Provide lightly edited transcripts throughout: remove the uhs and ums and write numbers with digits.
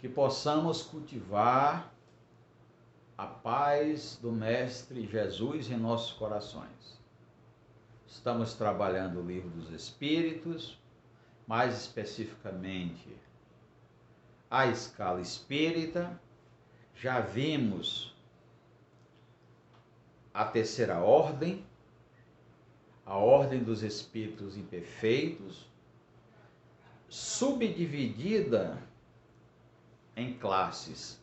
que possamos cultivar a paz do Mestre Jesus em nossos corações. Estamos trabalhando o Livro dos Espíritos, mais especificamente a escala espírita. Já vimos a terceira ordem, a ordem dos espíritos imperfeitos, subdividida em classes.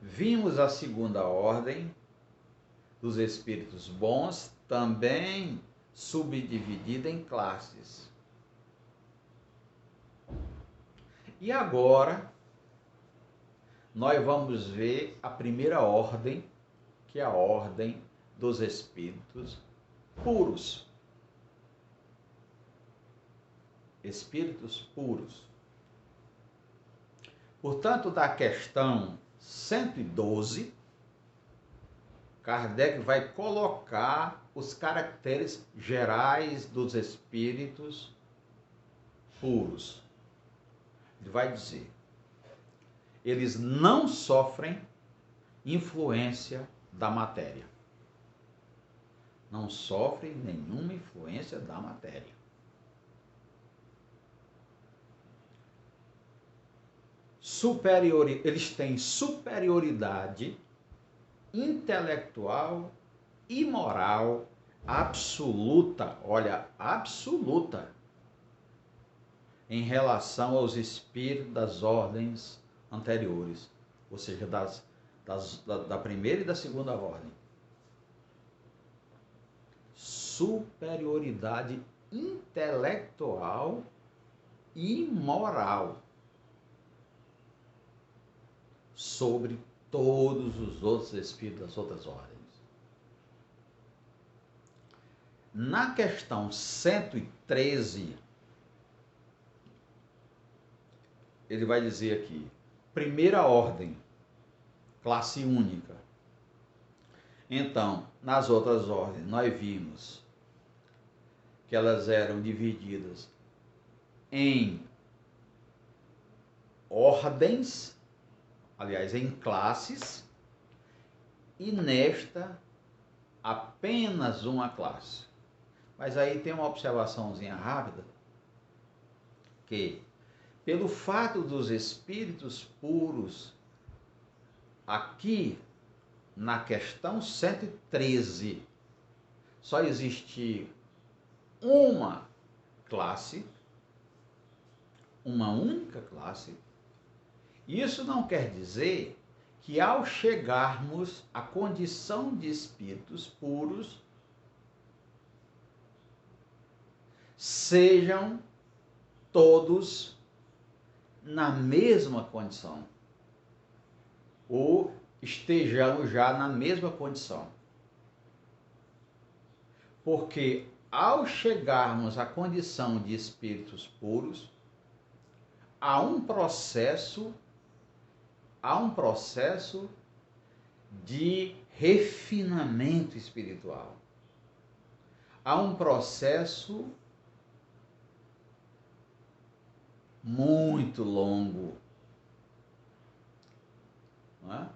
Vimos a segunda ordem dos espíritos bons, também subdividida em classes. E agora nós vamos ver a primeira ordem, que é a ordem dos espíritos puros. Espíritos puros. Portanto, da questão 112, Kardec vai colocar os caracteres gerais dos espíritos puros. Ele vai dizer: eles não sofrem influência da matéria. Não sofrem nenhuma influência da matéria. Eles têm superioridade intelectual e moral absoluta, olha, absoluta, em relação aos espíritos das ordens anteriores, ou seja, da primeira e da segunda ordem. Superioridade intelectual e moral sobre todos os outros espíritos das outras ordens. Na questão 113, ele vai dizer aqui: primeira ordem, classe única. Então, nas outras ordens, nós vimos que elas eram divididas em ordens, aliás, em classes, e nesta apenas uma classe. Mas aí tem uma observaçãozinha rápida, que pelo fato dos espíritos puros, aqui na questão 113, só existir uma classe, uma única classe, isso não quer dizer que ao chegarmos à condição de espíritos puros, sejam todos na mesma condição, ou estejamos já na mesma condição. Porque ao chegarmos à condição de espíritos puros, há um processo de refinamento espiritual. Há um processo muito longo, não é?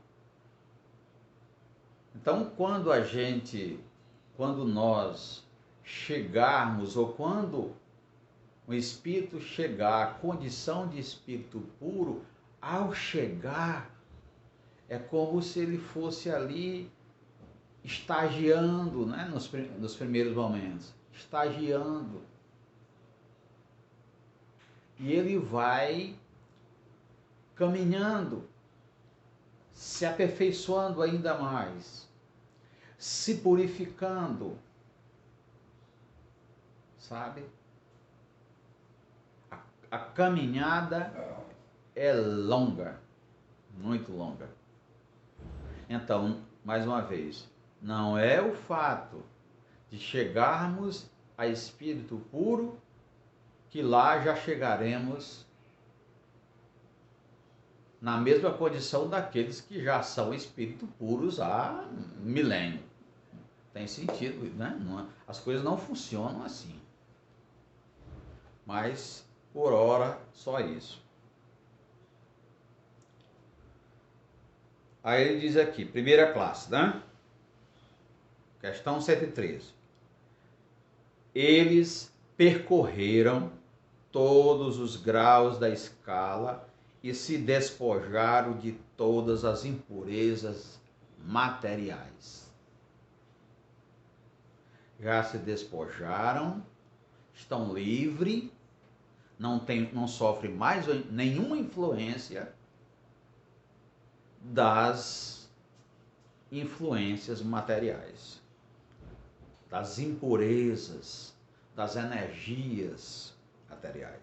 Então, quando nós chegarmos, ou quando o espírito chegar à condição de espírito puro, ao chegar, é como se ele fosse ali estagiando, né, nos primeiros momentos, estagiando. E ele vai caminhando, se aperfeiçoando ainda mais, se purificando, sabe? A caminhada é longa, muito longa. Então, mais uma vez, não é o fato de chegarmos a espírito puro que lá já chegaremos na mesma condição daqueles que já são espíritos puros há milênio. Tem sentido, né? As coisas não funcionam assim. Mas, por hora, só isso. Aí ele diz aqui, primeira classe, né? Questão 113. Eles percorreram todos os graus da escala e se despojaram de todas as impurezas materiais. Já se despojaram, estão livres, não sofrem mais nenhuma influência das influências materiais, das impurezas, das energias materiais.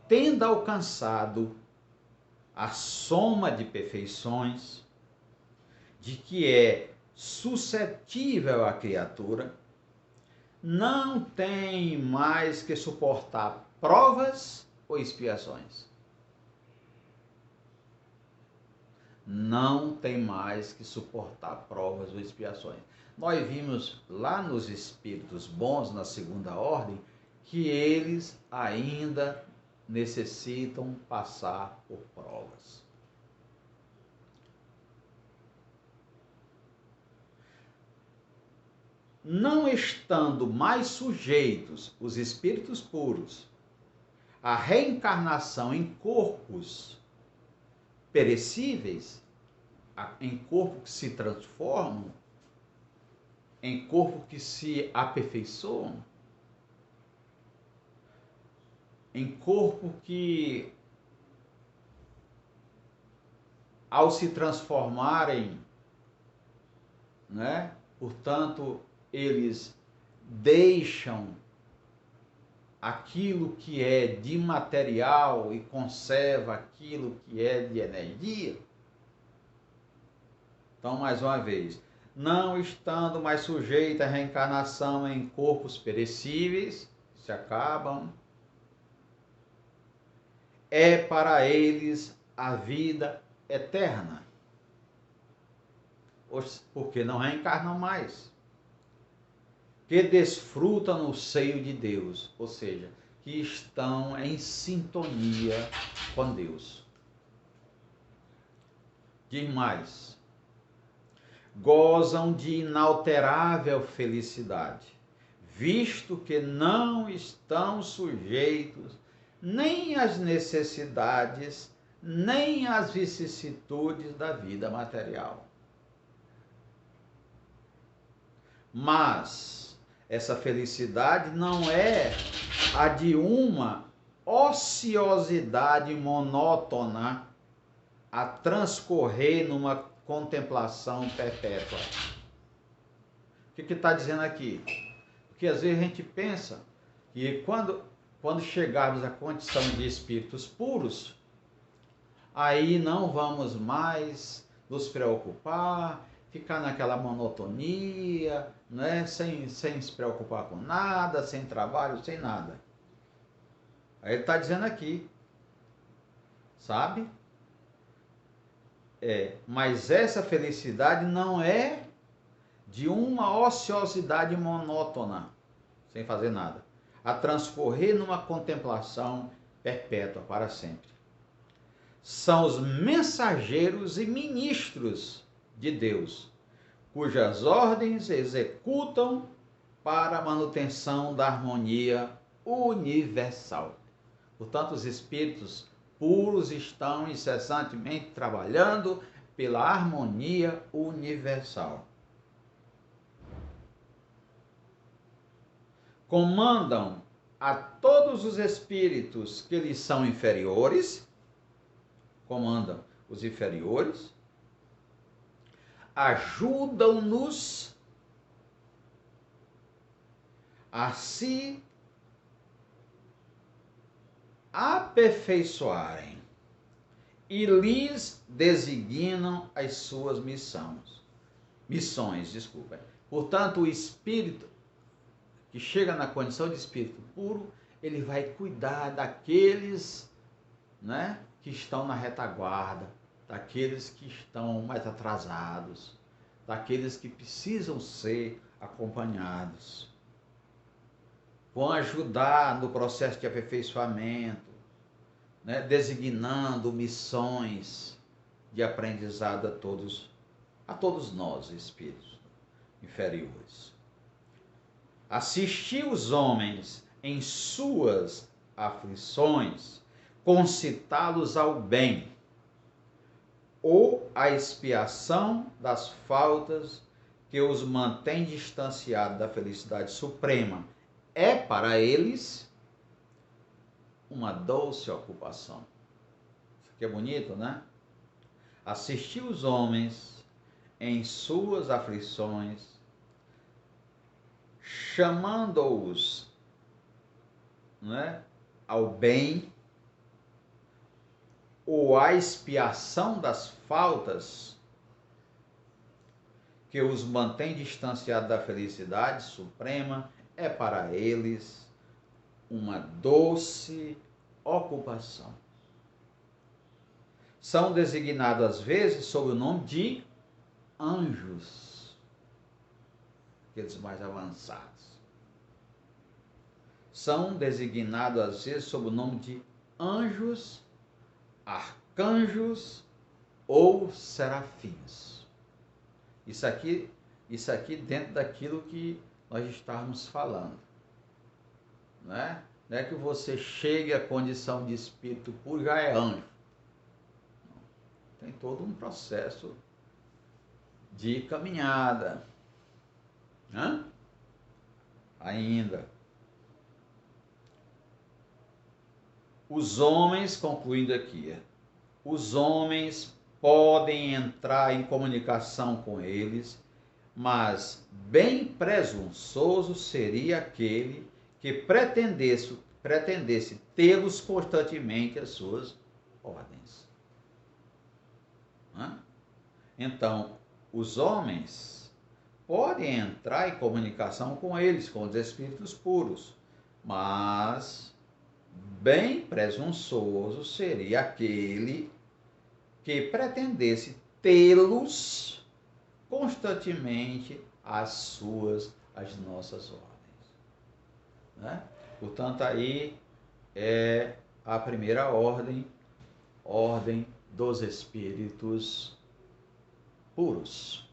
Tendo alcançado a soma de perfeições de que é suscetível a criatura, não tem mais que suportar provas ou expiações. Não tem mais que suportar provas ou expiações. Nós vimos lá nos espíritos bons, na segunda ordem, que eles ainda necessitam passar por provas. Não estando mais sujeitos os espíritos puros à reencarnação em corpos perecíveis, em corpos que se transformam, em corpos que se aperfeiçoam, em corpo que, ao se transformarem, né, portanto, eles deixam aquilo que é de material e conserva aquilo que é de energia. Então, mais uma vez, não estando mais sujeito à reencarnação em corpos perecíveis, se acabam, é para eles a vida eterna, porque não reencarnam mais, que desfrutam no seio de Deus, ou seja, que estão em sintonia com Deus. Diz mais, gozam de inalterável felicidade, visto que não estão sujeitos nem às necessidades, nem às vicissitudes da vida material. Mas essa felicidade não é a de uma ociosidade monótona a transcorrer numa contemplação perpétua. O que está dizendo aqui? Porque às vezes a gente pensa que quando chegarmos à condição de espíritos puros, aí não vamos mais nos preocupar, ficar naquela monotonia, né? sem se preocupar com nada, sem trabalho, sem nada. Aí ele está dizendo aqui, sabe? Mas essa felicidade não é de uma ociosidade monótona, sem fazer nada, a transcorrer numa contemplação perpétua para sempre. São os mensageiros e ministros de Deus, cujas ordens executam para a manutenção da harmonia universal. Portanto, os espíritos puros estão incessantemente trabalhando pela harmonia universal. Comandam a todos os espíritos que lhes são inferiores, comandam os inferiores, ajudam-nos a se aperfeiçoarem e lhes designam as suas missões. Portanto, o espírito que chega na condição de espírito puro, ele vai cuidar daqueles, né, que estão na retaguarda, daqueles que estão mais atrasados, daqueles que precisam ser acompanhados. Vão ajudar no processo de aperfeiçoamento, né, designando missões, de aprendizado a todos nós, espíritos inferiores. Assistir os homens em suas aflições, concitá-los ao bem, ou à expiação das faltas que os mantém distanciados da felicidade suprema, é para eles uma doce ocupação. Isso aqui é bonito, né? Assistir os homens em suas aflições, chamando-os, né, ao bem, ou à expiação das faltas que os mantém distanciados da felicidade suprema, é para eles uma doce ocupação. São designados às vezes sob o nome de anjos, aqueles mais avançados. São designados às vezes sob o nome de anjos, arcanjos ou serafins. Isso aqui dentro daquilo que nós estávamos falando, né? Não é que você chegue à condição de espírito puro já é anjo. Tem todo um processo de caminhada, né? Ainda. Os homens, concluindo aqui, os homens podem entrar em comunicação com eles, mas bem presunçoso seria aquele que pretendesse tê-los constantemente às suas ordens. Então, os homens podem entrar em comunicação com eles, com os espíritos puros, mas bem presunçoso seria aquele que pretendesse tê-los constantemente às nossas ordens, né? Portanto, aí é a primeira ordem dos espíritos puros.